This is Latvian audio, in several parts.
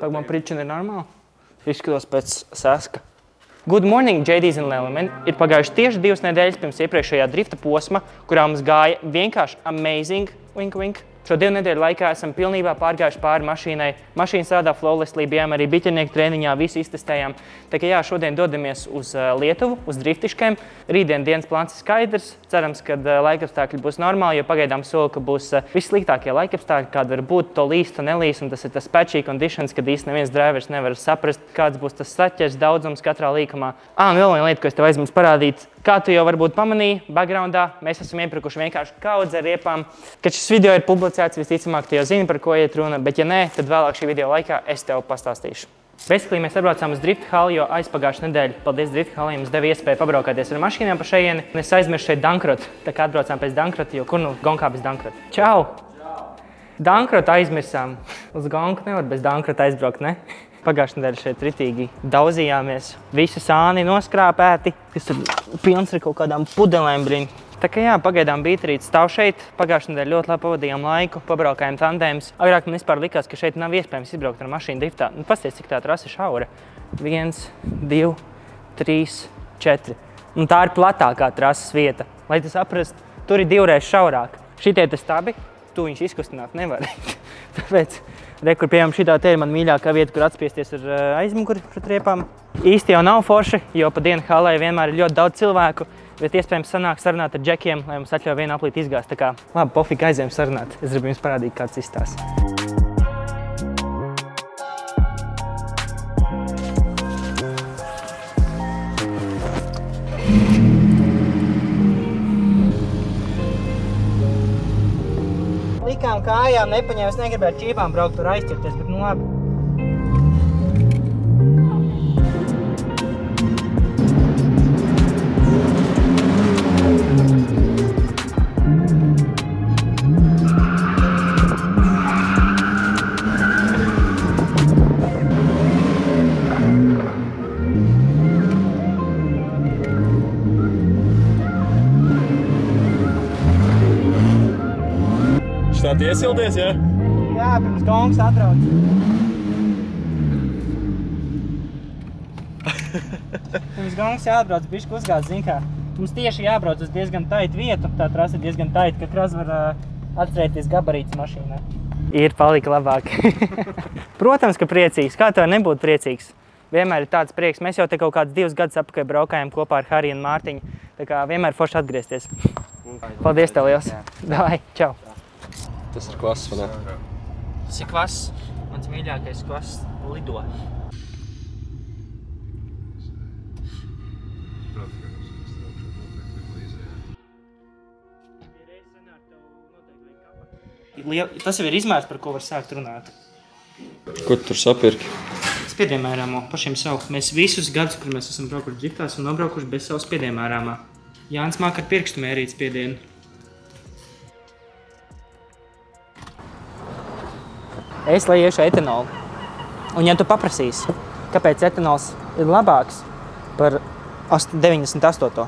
Pag man pričina ir normāli. Izskatos pēc saska. Good morning, JDs un Lelemen. Ir pagājuši tieši 2 nedēļas pirms iepriekšējā drifta posma, kurā mums gāja vienkārši amazing, wink, wink. Šo 2 nedēļu laikā esam pilnībā pārgājuši pāri mašīnai. Mašīna strādā flawlessly, bijām arī biķernieku treniņā, visu iztestējām. Tā kā jā, šodien dodamies uz Lietuvu, uz driftiškiem. Rītdien dienas plāns ir skaidrs. Cerams, ka laikapstākļi būs normāli, jo pagaidām soli, ka būs vissliktākie laikapstākļi, kāda var būt, to līs, to nelīs, un tas ir tas patchy conditions, kad īsti neviens drivers nevar saprast, kāds būs tas saķers daudzums katrā līkumā. Un vēl viena lieta, ko es tev aizmirsu parādīt. Kā tu jau varbūt pamanīji, backgroundā mēs esam iepirkuši vienkārši kaudzi ar riepām. Kad šis video ir publicēts, visticamāk, tu jau zini, par ko iet runa, bet ja nē, tad vēlāk šī video laikā es tev pastāstīšu. Basically, mēs atbraucām uz drifta halli, jo aizpagājušā nedēļa, paldies drifta halli, mums deva iespēju pabraukāties ar mašīnām pa šejieni. Un es aizmirsu šeit Dankrot, tā kā atbraucām pēc Dankrota, jo kur nu Gonkā bez Dankrota? Čau! Dankrota aizmirsām. Uz Gonku nevar bez Dankrota aizbraukt, ne? Pagājušā nedēļa šeit ritīgi daudzījāmies. Visi sāni noskrāpēti, kas tur pilns ar kaut kādām pudelēm briņ. Tā kā jā, pagaidām Beatrīte stāv šeit. Pagājušā nedēļa ļoti labi pavadījām laiku, pabraukājām tandēmus. Agrāk man vispār likās, ka šeit nav iespējams izbraukt ar mašīnu driftā. Nu, pasties, cik tā trasa šaura. 1, 2, 3, 4. Un tā ir platākā trases vieta. Lai tu saprast, tur ir 2 reizes šaurāk. Šitie te stabi, tu viņš izkustināt nevar. Tāpēc, kur pieejam šitā te ir man mīļākā vieta, kur atspiesties ar aizmuguri pret riepām. Īsti jau nav forši, jo pa dienu hallē vienmēr ir ļoti daudz cilvēku, bet iespējams sanāk sarunāt ar džekiem, lai mums atļauj vienu aplīti izgāzt. Tā kā, labi, pofīgi aizējam sarunāt. Es gribu jums parādīt, kāds izstāsts. Likām kājām nepaņēmu, es negribētu ķībām braukt tur aizķerties, bet nu labi. Štādi iesildies, ja? Jā, pirms Gongs atrauc. Pirms Gongs jāatbrauc, bišķi uzgāds, zin kā. Mums tieši jābrauc uz diezgan taitu vietu, tā trasa ir diezgan taita, ka kraz var atcerēties gabarītes mašīnā. Ir palika labāk. Protams, ka priecīgs. Kā tev nebūt priecīgs? Vienmēr ir tāds prieks. Mēs jau te kaut kādus 2 gadus apakaļ braukājām kopā ar Hariju un Mārtiņu. Tā kā vienmēr forši atgriezties. Paldies tev liels. Davai, čau. Tas ir kvass, vai ne? Tas ir kvass. Mans mīļākais kvass lido. Tas jau ir izmērs, par ko var sākt runāt. Ko tu tur sapirki? Spiedienmērāmo, pašiem savu. Mēs visus gadus, kur mēs esam braukuši driftās un nobraukuši bez savu spiedienmērāmā. Jānis māk ar pirkstu mērīt spiedienu. Es liešu etanolu. Un ja tu paprasīsi, kāpēc etanols ir labāks par 98.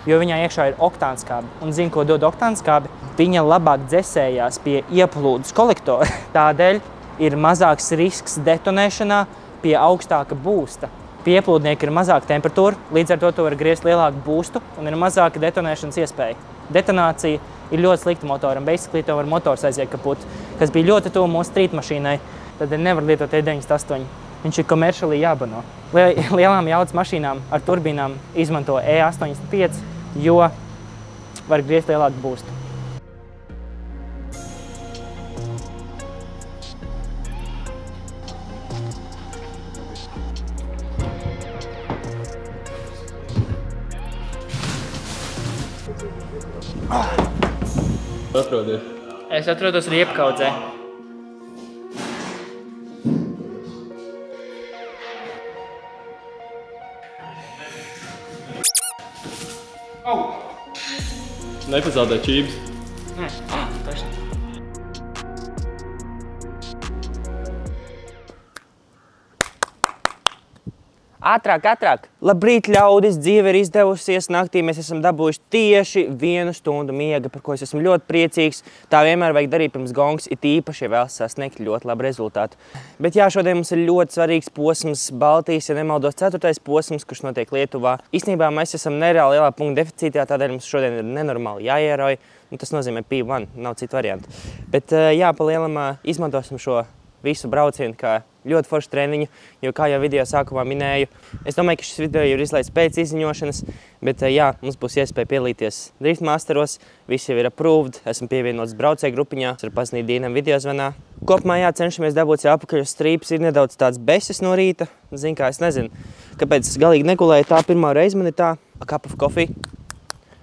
Jo viņā iekšā ir oktānskābi. Un zini, ko dod oktānskābi? Viņa labāk dzesējās pie ieplūdes kolektora. Tādēļ ir mazāks risks detonēšanā pie augstāka boosta. Pie ieplūdnieka ir mazāka temperatūra, līdz ar to tu var griezt lielāku boostu un ir mazāka detonēšanas iespēja. Detonācija ir ļoti slikta motoram. Basically, tev var motors aiziet kaput, kas bija ļoti tuvu mūsu street mašīnai. Tad nevar lietot E98. Viņš ir komerciāli jābano. Lielām jaudas mašīnām ar turbīnām izmanto E85, jo var griezt lielāku boostu. Atrodies. Es atrodos riepkaudzē. Nepazaudē čības. Nē, taču. Ātrāk, ātrāk! Labrīt, ļaudis! Dzīve ir izdevusies. Naktī mēs esam dabūjuši tieši 1 stundu miega, par ko es esmu ļoti priecīgs. Tā vienmēr vajag darīt pirms gongs, it īpaši, ja vēlas sasniegt ļoti labu rezultātu. Bet jā, šodien mums ir ļoti svarīgs posms Baltijas, ja nemaldos 4. posms, kurš notiek Lietuvā. Īstenībā mēs esam nereāli lielā punkta deficītā, tādēļ mums šodien ir nenormāli jāierauj. Tas nozīmē P1, nav citu variantu. Bet jā, pa lielam izmantosim šo visu braucienu kā ļoti foršu treniņu, jo, kā jau video sākumā minēju, es domāju, ka šis video ir izlaists pēc izziņošanas, bet jā, mums būs iespēja piedalīties Drift Masteros, visi jau ir approved, esmu pievienots braucēju grupiņā, var pazinīt Dīnam videozvanā. Kopumā jā, cenšamies dabūt jau apakaļ uz strīpas, ir nedaudz tāds beses no rīta, zin kā, es nezinu, kāpēc es galīgi negulēju, tā pirmā reize man ir tā, a cup of coffee,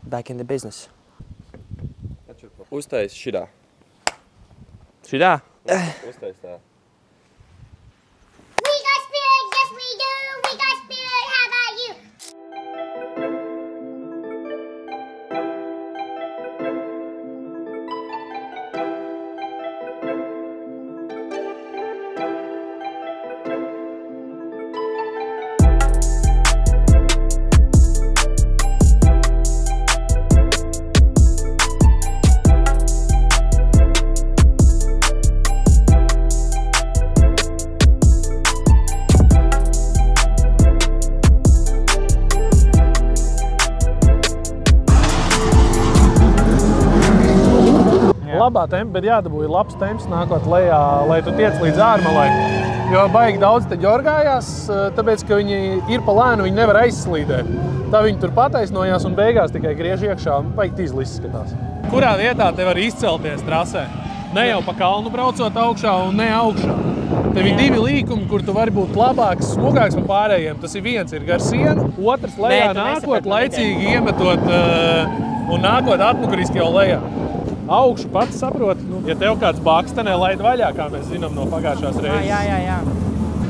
back in the business. Uztais šidā. Šidā? Uztais tā. We got spirit, yes we do. We got spirit, how about you? Labā tempa, bet jādabūja labs temps nākot lejā, lai tu tiec līdz ārmalai. Jo baigi daudz te ģorgājās, tāpēc, ka viņi ir pa lēnu, viņi nevar aizslīdēt. Tā viņi tur pataisnojās un beigās tikai griež iekšā un baigi tīzli izskatās. Kurā vietā te var izcelties trasē? Ne jau pa kalnu braucot augšā un ne augšā. Tev ir 2 līkumi, kur tu vari būt labāks, smukāks par pārējiem. Tas ir viens ir gar sienu, otrs lejā nākot, laicīgi iemetot un nākot atmuguriski jau lejā. Augšu pats saprot, ja tev kāds bakstenē laid vaļā, kā mēs zinām no pagājušās reizes. Jā.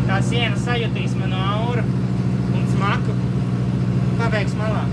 Tā siena sajutīs manu auru un smaku. Pabeigs malā.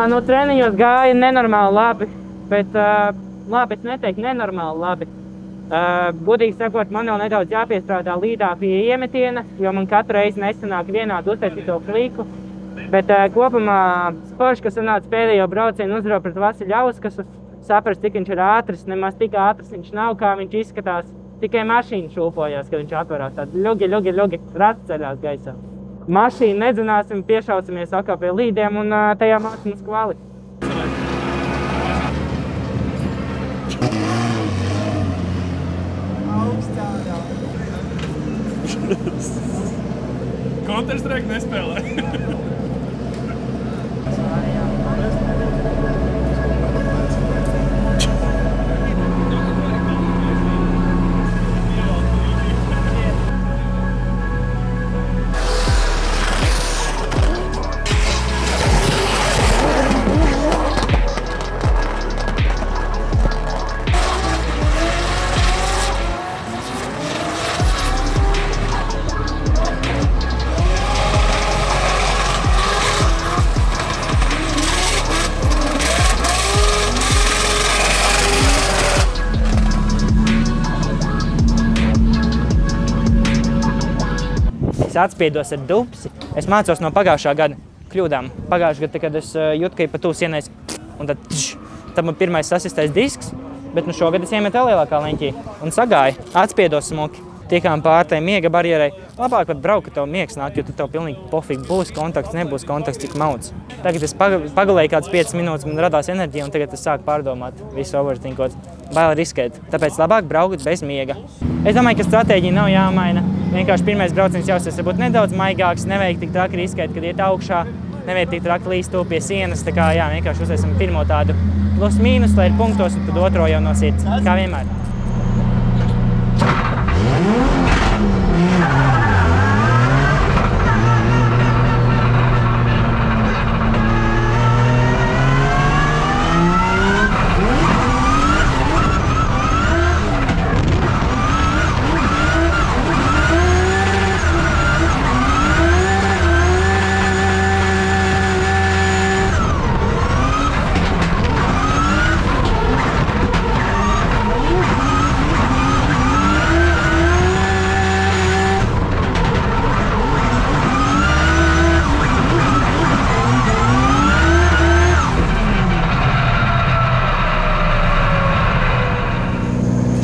Nu, treniņos gāja nenormāli labi, bet labi, es neteiktu nenormāli labi. Būtīgi sakot, man vēl nedaudz jāpiestrādā līdā pie iemetiena, jo man katru reizi nesanāk vienādu uztaisīto flīku. Bet kopumā forši, kas sanāca pēdējo braucienu uzvaru pret Vasiļauskas, saprast, cik viņš ir ātrs, nemaz tik ātrs viņš nav, kā viņš izskatās. Tikai mašīna šūpojās, kad viņš atverās. Tādi ļugi, rats ceļās gaisā. mašīnu nedzināsim, piešaucamies atkal pie līdiem un tajā māca mums kvali. Counter-Strike nespēlē. Atspiedos ar dupsi. Es mācos no pagājušā gada kļūdām. Pagājušā gada, kad es jūtu, ka ir pa tūs ienais, un tad man pirmais sasistais disks, bet nu šogad es iemetu vēl lielākā leņķī un sagāju. Atspiedos smuki. Tiekām pār tai miega barjerai. Labāk pat braukt, ka tev miegs nāk, jo tad tev pilnīgi pofīgi būs kontakts, nebūs kontakts, cik mauc. Tagad es pagulēju kāds 5 minūtes, man radās enerģija, un tagad es sāku pārdomāt visu overthinkot. Bail riskēt, tāpēc labāk braukt bez miega. Es domāju, ka stratēģija nav jāmaina. Vienkārši pirmais brauciens jāuzsver varbūt nedaudz maigāks, nevajag tik traki riskēt, kad iet augšā, nevajag tik traki līst tu pie sienas. Tā kā jā, vienkārši uzsvesim pirmo tādu plus mīnus, lai ir punktos, un tad otro jau no sirds, kā vienmēr.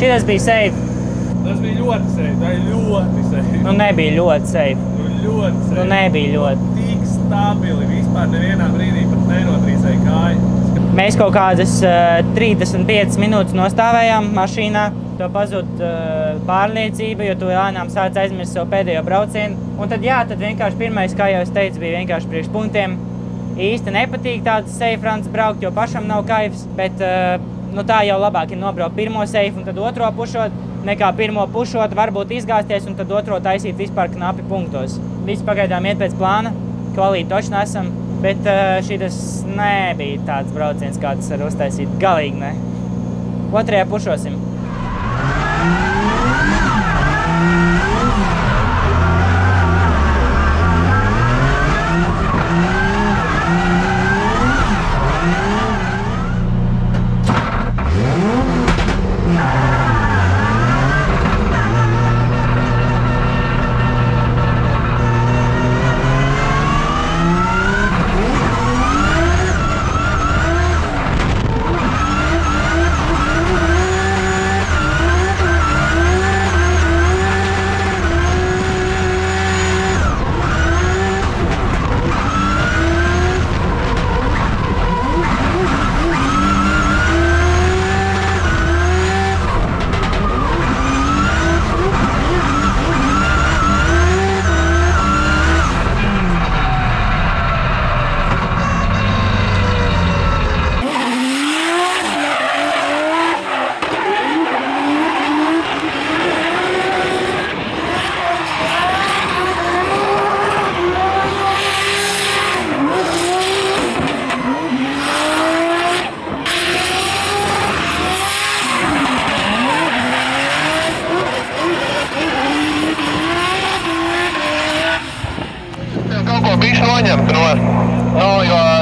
Šitas bija safe. Tas bija ļoti safe, tā ir ļoti safe. Nu nebija ļoti safe. Ļoti safe. Nu nebija ļoti. Tik stabili, vispār nevienā brīdī pat nenotrīsēja kāju. Mēs kaut kādas 35 minūtes nostāvējām mašīnā. To pazūd pārliecība, jo tu lēnām sāc aizmirst savu pēdējo braucienu. Un tad jā, tad vienkārši pirmais, kā jau es teicu, bija vienkārši priekš punktiem. Īsti nepatīk tāds safe runs braukt, jo pašam nav kaifs, bet nu tā jau labāk ir nobraukt pirmo safe un tad otro pušot, nekā pirmo pušot, varbūt izgāzties un tad otro taisīt vispār knapi punktos. Viss pagaidām iet pēc plāna, kvalīti točni esam, bet šitas nebija tāds brauciens, kā tas var uztaisīt. Galīgi ne. Otrajā pušosim.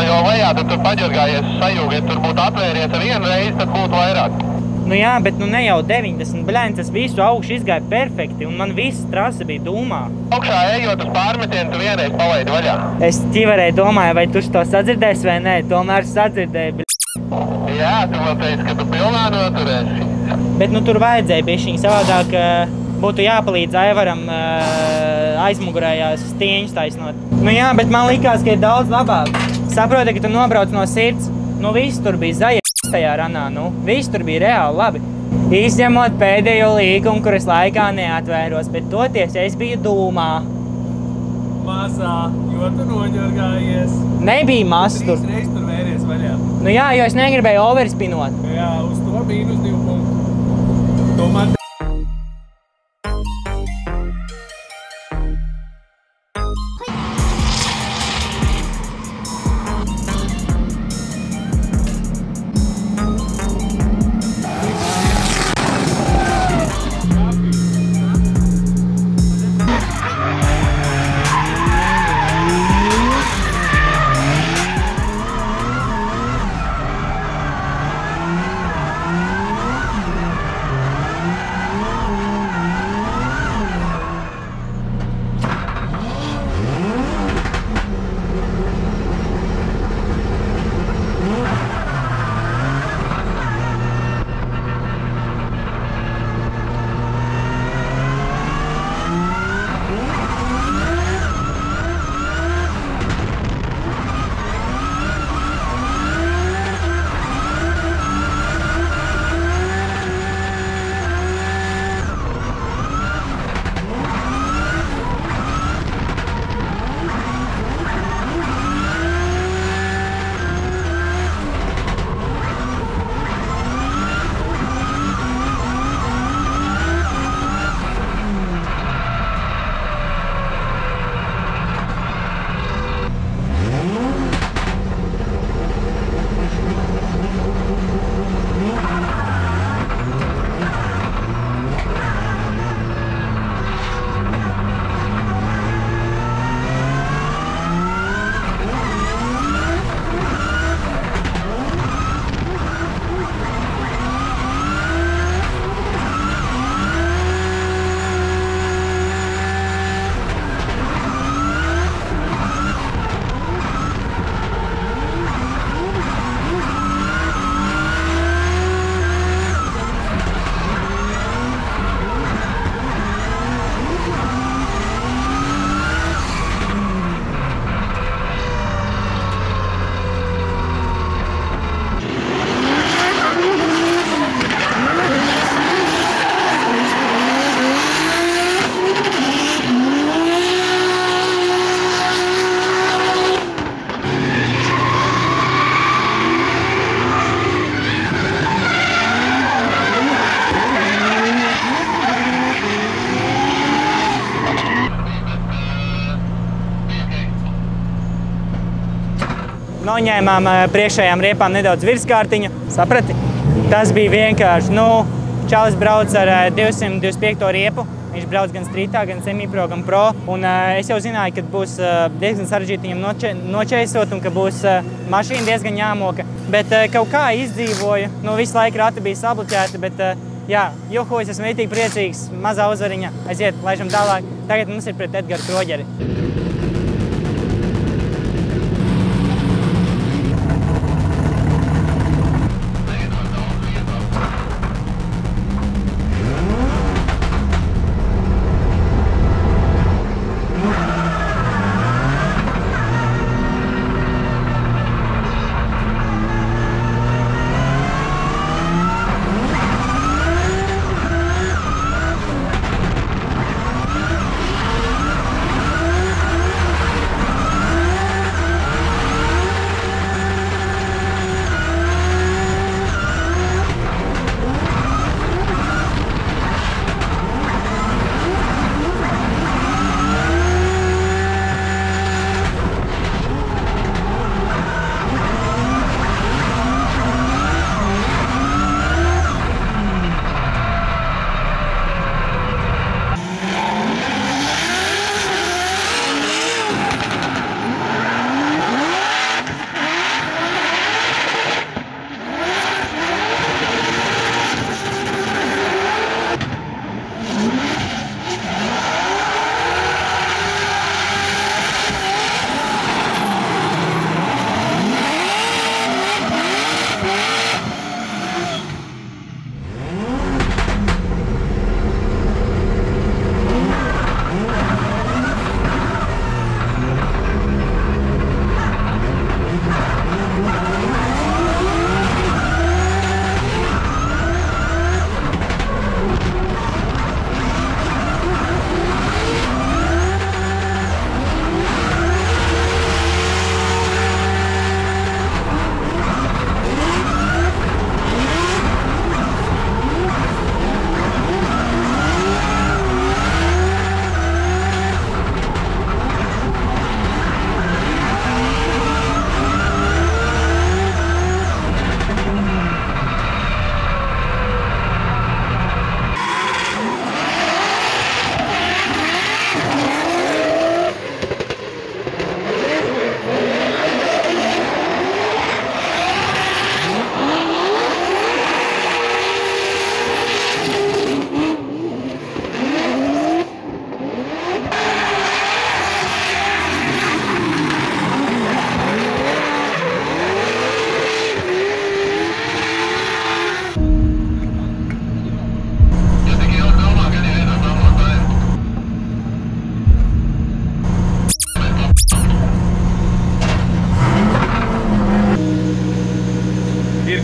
Jo lejā tur paģergājies sajūgi, ja tur būtu atvēries ar vienu reizi, tad būtu vairāk. Nu jā, bet nu ne jau 90, bļēns, es visu augšu izgāju perfekti, un man viss trase bija dūmā. Augšā ejot uz pārmetienu, tu vienreiz palaidi vaļā. Es ķivarēju domāju, vai tu to sadzirdēsi vai nē, tomēr sadzirdēju, bļēns. Jā, tu vēl teici, ka tu pilnā noturēsi. Bet nu tur vajadzēja bišķiņ savādāk, būtu jāpalīdz Aivaram aizmugurējās stieņus taisnot. Nu jā, bet man likās, ka ir daudz labāk. Saproti, ka tu nobrauc no sirds. Nu viss tur bija zaļš tajā ranā, nu. Viss tur bija reāli labi. Izņemot pēdējo līkumu, kuras laikā neatvēros, bet toties es biju dūmā. Mazā, jo tu noņorgājies. Nebija mazs tur. 3 reizes tur vēries vaļā. Nu jā, jo es negribēju overspinot. Jā, uz to -2 punktu. Tomēr Noņēmām priekšējām riepām nedaudz virskārtiņu, saprati? Tas bija vienkārši, čalis brauc ar 225. riepu. Viņš brauc gan strītā, gan semipro, gan pro. Un es jau zināju, ka būs diezgan sarežģīti viņam nočeisot un ka būs mašīna diezgan jāmoka. Bet kaut kā izdzīvoju. Visu laiku rati bija sabloķēti, bet jā, juhu, es esmu rītīgi priecīgs. Mazā uzvariņa. Aiziet, laižam tālāk. Tagad mums ir pret Edgaru Kroģeri.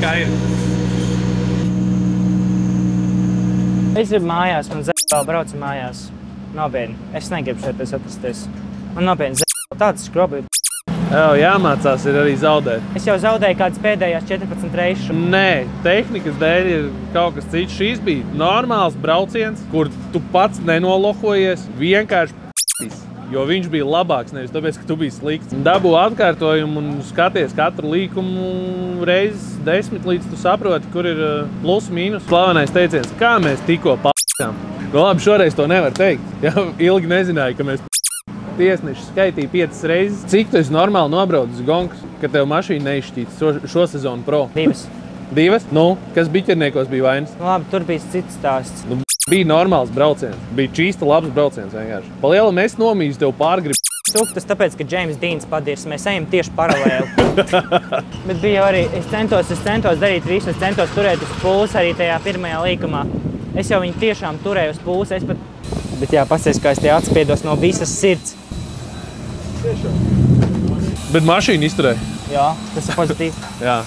kā ir. Es gribu mājās, man vēl braucu mājās. Nopietni. Es negribu šeit atrasties. Man nopietni tāds skrobi. Jāmācās ir arī zaudēt. Es jau zaudēju kādas pēdējās 14 reizes. Nē, tehnikas dēļ ir kaut kas cits. Šīs bija normāls brauciens, kur tu pats nenolohojies, vienkārši p***is, jo viņš bija labāks, nevis tāpēc, ka tu biji slikts. Dabū atkārtojumu un skaties katru līkumu reizes 10, līdz tu saproti, kur ir plus, mīnus. Slavenais teiciens, kā mēs tikko p***ām. Labi, šoreiz to nevar teikt. Jā, ilgi nezināju, ka mēs tiesneši skaitīja 5 reizes. Cik tu esi normāli nobraucis gonkas, ka tev mašīna neizšķīts šo sezonu pro? 2. 2? Nu, kas biķerniekos bija vainas? Labi, tur bija cits stāsts. Nu, bija normāls brauciens. Bija čīsta labs brauciens vienkārši. Pa lielam es nomīzu tev pārgrib. Tas tāpēc, ka James Deans padirs. Mēs ejam tieši paralēli. Bet bija arī, es centos darīt visu, es centos turēt uz pulsa arī tajā pirmajā līkumā. Es jau viņu tiešām turēju uz pulsa. Bet jā, pasies, kā es tie atspiedos no visas sirds. Bet mašīna izturēja. Jā, tas ir pozitīvi. Jā.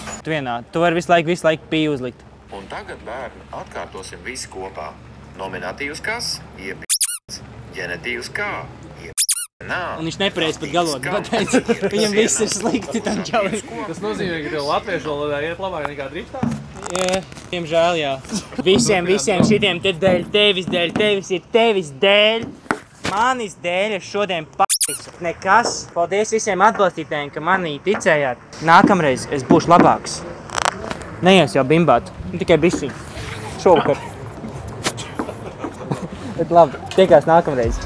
Tu vari visu laiku pīju uzlikt. Un tagad, bērni, atkārtosim visi kopā. Nominatīvs kas? Iep***s. Ģenetīvs kā? Un viņš nepareizi pat galot pateica. Viņam viss ir slikti tam čalim. Tas nozīmē, ka tev latviešu valodā iet labāk nekā driftā? Diemžēl, jā. Visiem šitiem te dēļ, tevis ir tevis dēļ. Manis dēļ es šodien p***isu. Nekas. Paldies visiem atbalstītājiem, ka manī ticējāt. Nākamreiz es būšu labāks. Neies jau bimbāt. Tikai bišķiņ. Šovakar. Bet labi, tiekās nākamreiz.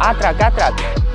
Ātrāk!